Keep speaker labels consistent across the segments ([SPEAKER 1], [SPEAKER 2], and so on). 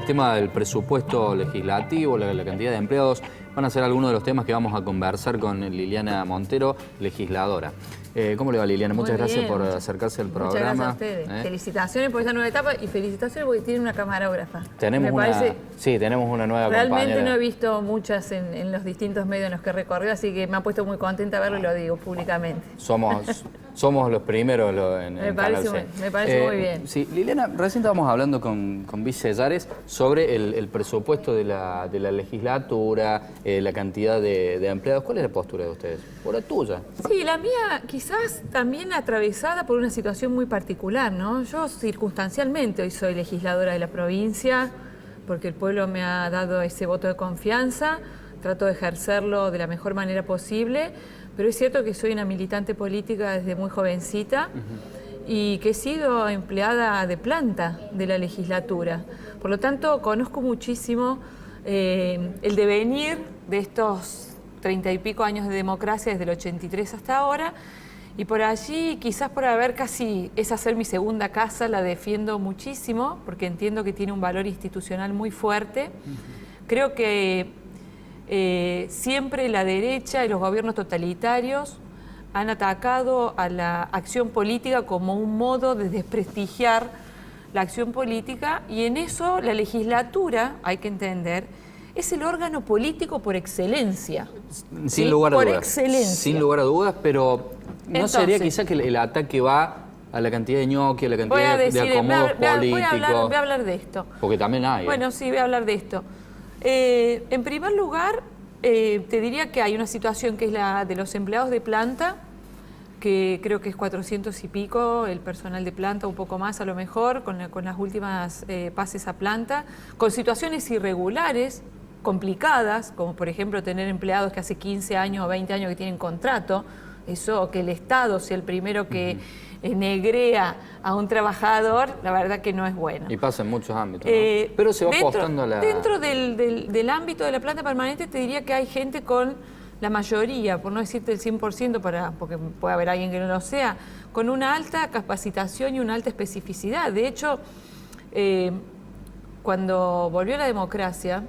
[SPEAKER 1] El tema del presupuesto legislativo, la cantidad de empleados, van a ser algunos de los temas que vamos a conversar con Liliana Montero, legisladora. ¿Cómo le va, Liliana? Muchas gracias por acercarse al programa.
[SPEAKER 2] Muchas gracias a ustedes. Felicitaciones por esta nueva etapa y felicitaciones porque tiene una camarógrafa.
[SPEAKER 1] Tenemos una nueva
[SPEAKER 2] realmente
[SPEAKER 1] compañera.
[SPEAKER 2] No he visto muchas en los distintos medios en los que he recorrido, así que me ha puesto muy contenta verlo y lo digo públicamente.
[SPEAKER 1] Somos los primeros en
[SPEAKER 2] me parece muy bien.
[SPEAKER 1] Sí, Liliana, recién estábamos hablando con Vice Yares sobre el presupuesto de la legislatura, la cantidad de empleados. ¿Cuál es la postura de ustedes? ¿Por la tuya?
[SPEAKER 2] Sí, la mía quizás también atravesada por una situación muy particular, ¿no? Yo circunstancialmente hoy soy legisladora de la provincia porque el pueblo me ha dado ese voto de confianza, trato de ejercerlo de la mejor manera posible, pero es cierto que soy una militante política desde muy jovencita y que he sido empleada de planta de la legislatura. Por lo tanto, conozco muchísimo el devenir de estos 30 y pico años de democracia desde el 83 hasta ahora, y por allí, quizás por haber casi, es hacer mi segunda casa, la defiendo muchísimo, porque entiendo que tiene un valor institucional muy fuerte. Creo que siempre la derecha y los gobiernos totalitarios han atacado a la acción política como un modo de desprestigiar la acción política, y en eso la legislatura, hay que entender, es el órgano político por excelencia.
[SPEAKER 1] Sin lugar a dudas.
[SPEAKER 2] Por excelencia.
[SPEAKER 1] Sin lugar a dudas, pero ¿no
[SPEAKER 2] Entonces,
[SPEAKER 1] sería quizá que el ataque va a la cantidad de ñoqui, a la cantidad de acomodos políticos?
[SPEAKER 2] Voy a hablar de esto.
[SPEAKER 1] Porque también hay.
[SPEAKER 2] Bueno, sí, voy a hablar de esto. En primer lugar, te diría que hay una situación que es la de los empleados de planta, que creo que es 400 y pico el personal de planta, un poco más a lo mejor, con las últimas pases a planta, con situaciones irregulares, complicadas, como por ejemplo tener empleados que hace 15 años o 20 años que tienen contrato, eso, que el Estado sea el primero que negrea a un trabajador, la verdad que no es bueno.
[SPEAKER 1] Y pasa en muchos ámbitos, ¿no? Pero se va apostando a la...
[SPEAKER 2] Dentro del ámbito de la planta permanente te diría que hay gente con la mayoría, por no decirte el 100%, porque puede haber alguien que no lo sea, con una alta capacitación y una alta especificidad. De hecho, cuando volvió la democracia,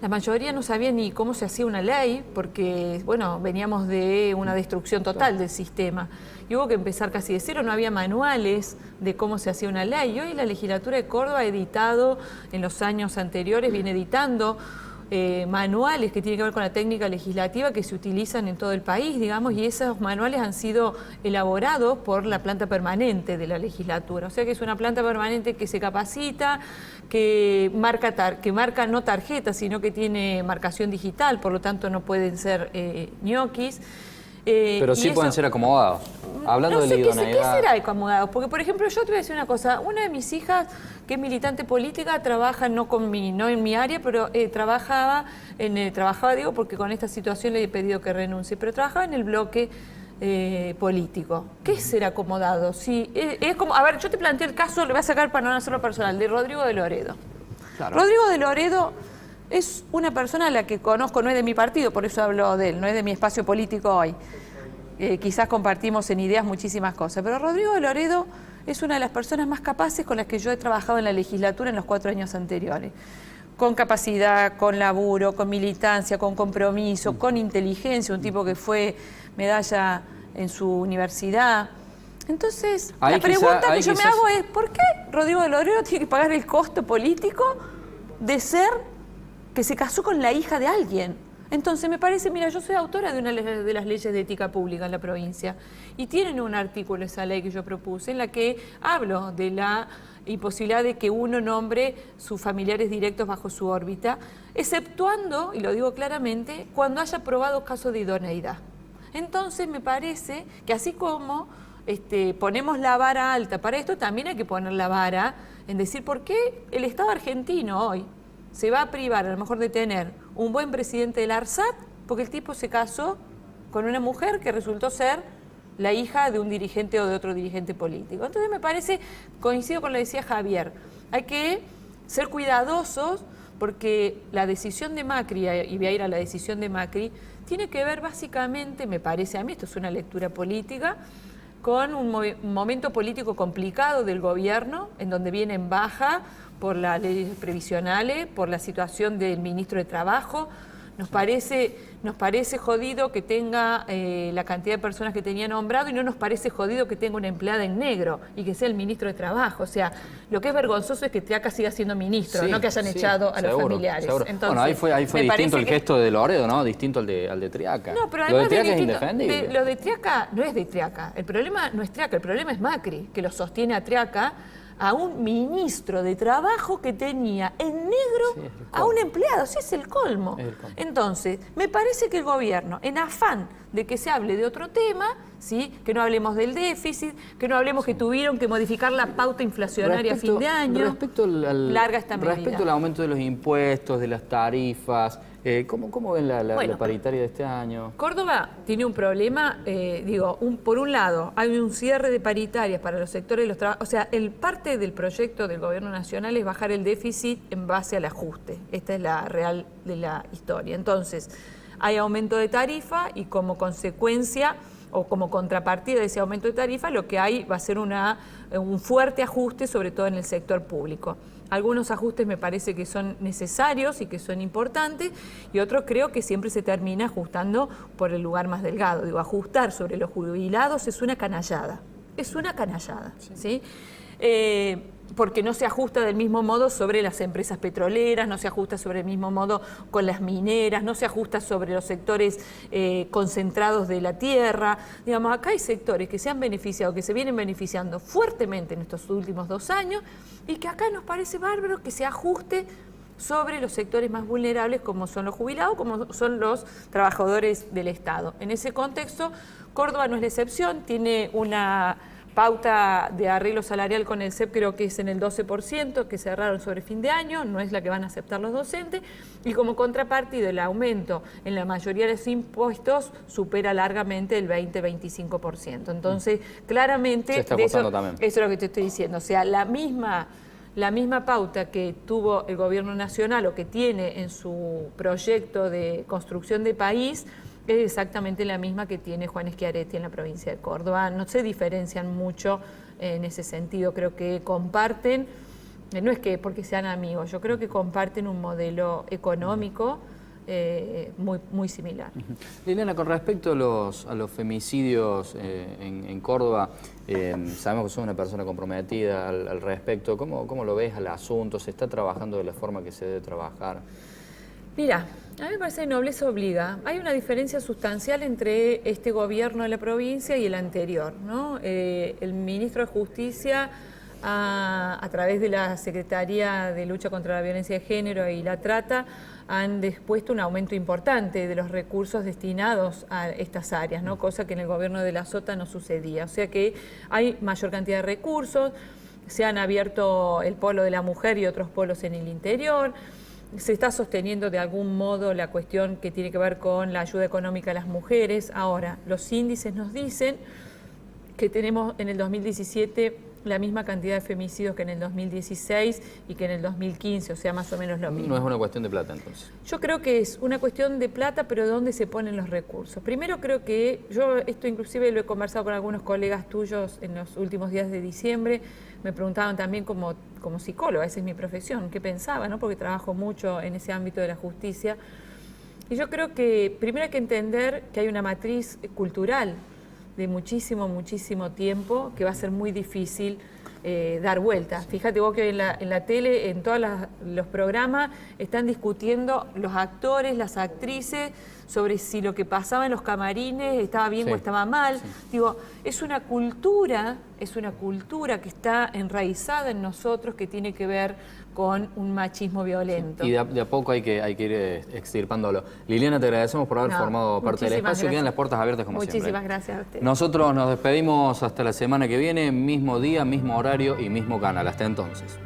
[SPEAKER 2] la mayoría no sabía ni cómo se hacía una ley, porque, bueno, veníamos de una destrucción total del sistema. Y hubo que empezar casi de cero, no había manuales de cómo se hacía una ley. Y hoy la legislatura de Córdoba ha editado, en los años anteriores, viene editando manuales que tienen que ver con la técnica legislativa que se utilizan en todo el país, digamos, y esos manuales han sido elaborados por la planta permanente de la legislatura. O sea que es una planta permanente que se capacita, que marca no tarjetas, sino que tiene marcación digital, por lo tanto no pueden ser ñoquis.
[SPEAKER 1] Pero sí pueden ser acomodados. Hablando de la idoneidad...
[SPEAKER 2] ¿Qué será acomodados? Porque, por ejemplo, yo te voy a decir una cosa. Una de mis hijas, que es militante política, trabaja no en mi área, pero trabajaba, digo, porque con esta situación le he pedido que renuncie, pero trabajaba en el bloque político. ¿Qué es ser acomodado? Sí, es como, a ver, yo te planteo el caso, le voy a sacar para no hacerlo personal, de Rodrigo de Loredo. Claro. Rodrigo de Loredo es una persona a la que conozco, no es de mi partido, por eso hablo de él, no es de mi espacio político hoy. Quizás compartimos en ideas muchísimas cosas, pero Rodrigo de Loredo es una de las personas más capaces con las que yo he trabajado en la legislatura en los 4 años anteriores. Con capacidad, con laburo, con militancia, con compromiso, con inteligencia, un tipo que fue medalla en su universidad. Entonces, la pregunta que yo me hago es, ¿por qué Rodrigo de Loredo tiene que pagar el costo político de ser que se casó con la hija de alguien? Entonces me parece, mira, yo soy autora de una de las leyes de ética pública en la provincia y tienen un artículo, esa ley que yo propuse, en la que hablo de la imposibilidad de que uno nombre sus familiares directos bajo su órbita, exceptuando, y lo digo claramente, cuando haya probado casos de idoneidad. Entonces me parece que así como ponemos la vara alta para esto, también hay que poner la vara en decir por qué el Estado argentino hoy se va a privar a lo mejor de tener un buen presidente del ARSAT porque el tipo se casó con una mujer que resultó ser la hija de un dirigente o de otro dirigente político. Entonces me parece, coincido con lo que decía Javier, hay que ser cuidadosos porque la decisión de Macri, y voy a ir a la decisión de Macri, tiene que ver básicamente, me parece a mí, esto es una lectura política, con un momento político complicado del gobierno, en donde viene en baja por las leyes previsionales, por la situación del ministro de Trabajo. Nos parece jodido que tenga la cantidad de personas que tenía nombrado y no nos parece jodido que tenga una empleada en negro y que sea el ministro de Trabajo. O sea, lo que es vergonzoso es que Triaca siga siendo ministro, no que hayan echado a los familiares.
[SPEAKER 1] Entonces, bueno, ahí fue distinto el gesto de Loredo, ¿no? Distinto al de Triaca.
[SPEAKER 2] No, pero
[SPEAKER 1] lo de
[SPEAKER 2] además
[SPEAKER 1] Triaca es indefendible.
[SPEAKER 2] Lo de Triaca no es de Triaca. El problema no es Triaca, el problema es Macri, que lo sostiene a Triaca, a un ministro de Trabajo que tenía en negro a un empleado. Sí, es el colmo. Entonces, me parece que el gobierno, en afán de que se hable de otro tema, ¿sí? Que no hablemos del déficit, que no hablemos que tuvieron que modificar la pauta inflacionaria a fin de año,
[SPEAKER 1] respecto
[SPEAKER 2] larga esta medida.
[SPEAKER 1] Respecto al aumento de los impuestos, de las tarifas, ¿cómo ven la paritaria de este año?
[SPEAKER 2] Córdoba tiene un problema, por un lado, hay un cierre de paritarias para los sectores de los trabajos. O sea, parte del proyecto del gobierno nacional es bajar el déficit en base al ajuste. Esta es la real de la historia. Entonces, hay aumento de tarifa y como consecuencia o como contrapartida de ese aumento de tarifa, lo que hay va a ser un fuerte ajuste, sobre todo en el sector público. Algunos ajustes me parece que son necesarios y que son importantes, y otros creo que siempre se termina ajustando por el lugar más delgado. Digo, ajustar sobre los jubilados es una canallada. Es una canallada, ¿sí? Porque no se ajusta del mismo modo sobre las empresas petroleras, no se ajusta sobre el mismo modo con las mineras, no se ajusta sobre los sectores concentrados de la tierra. Digamos, acá hay sectores que se han beneficiado, que se vienen beneficiando fuertemente en estos últimos 2 años, y que acá nos parece bárbaro que se ajuste sobre los sectores más vulnerables, como son los jubilados, como son los trabajadores del Estado. En ese contexto, Córdoba no es la excepción, tiene una pauta de arreglo salarial con el CEP, creo que es en el 12%, que cerraron sobre fin de año, no es la que van a aceptar los docentes, y como contrapartida el aumento en la mayoría de los impuestos supera largamente el 20-25%. Entonces, claramente,
[SPEAKER 1] se está ajustando también.
[SPEAKER 2] Eso es lo que te estoy diciendo. O sea, la misma pauta que tuvo el gobierno nacional o que tiene en su proyecto de construcción de país es exactamente la misma que tiene Juan Schiaretti en la provincia de Córdoba. No se diferencian mucho en ese sentido, creo que comparten, no es que porque sean amigos, yo creo que comparten un modelo económico muy similar.
[SPEAKER 1] Liliana, con respecto a los femicidios en Córdoba, sabemos que sos una persona comprometida al respecto. ¿Cómo lo ves al asunto? ¿Se está trabajando de la forma que se debe trabajar?
[SPEAKER 2] Mira, a mí me parece que nobleza obliga. Hay una diferencia sustancial entre este gobierno de la provincia y el anterior, ¿no? El ministro de Justicia, a través de la Secretaría de Lucha contra la Violencia de Género y la Trata, han dispuesto un aumento importante de los recursos destinados a estas áreas, ¿no? Cosa que en el gobierno de la Sota no sucedía. O sea que hay mayor cantidad de recursos, se han abierto el polo de la mujer y otros polos en el interior. Se está sosteniendo de algún modo la cuestión que tiene que ver con la ayuda económica a las mujeres. Ahora, los índices nos dicen que tenemos en el 2017 la misma cantidad de femicidios que en el 2016 y que en el 2015, o sea, más o menos lo mismo.
[SPEAKER 1] No es una cuestión de plata, entonces.
[SPEAKER 2] Yo creo que es una cuestión de plata, pero ¿dónde se ponen los recursos? Primero creo que, yo esto inclusive lo he conversado con algunos colegas tuyos en los últimos días de diciembre, me preguntaban también como psicóloga, esa es mi profesión, qué pensaba, ¿no? Porque trabajo mucho en ese ámbito de la justicia. Y yo creo que primero hay que entender que hay una matriz cultural de muchísimo tiempo que va a ser muy difícil dar vuelta. Fíjate vos que en la tele, en todos los programas, están discutiendo los actores, las actrices, sobre si lo que pasaba en los camarines estaba bien o estaba mal. Sí. Digo, es una cultura que está enraizada en nosotros, que tiene que ver con un machismo violento.
[SPEAKER 1] Sí. Y de a poco hay que ir extirpándolo. Liliana, te agradecemos por haber formado parte del espacio. Quedan las puertas abiertas como siempre.
[SPEAKER 2] Muchísimas gracias a usted.
[SPEAKER 1] Nosotros nos despedimos hasta la semana que viene, mismo día, mismo horario y mismo canal. Hasta entonces.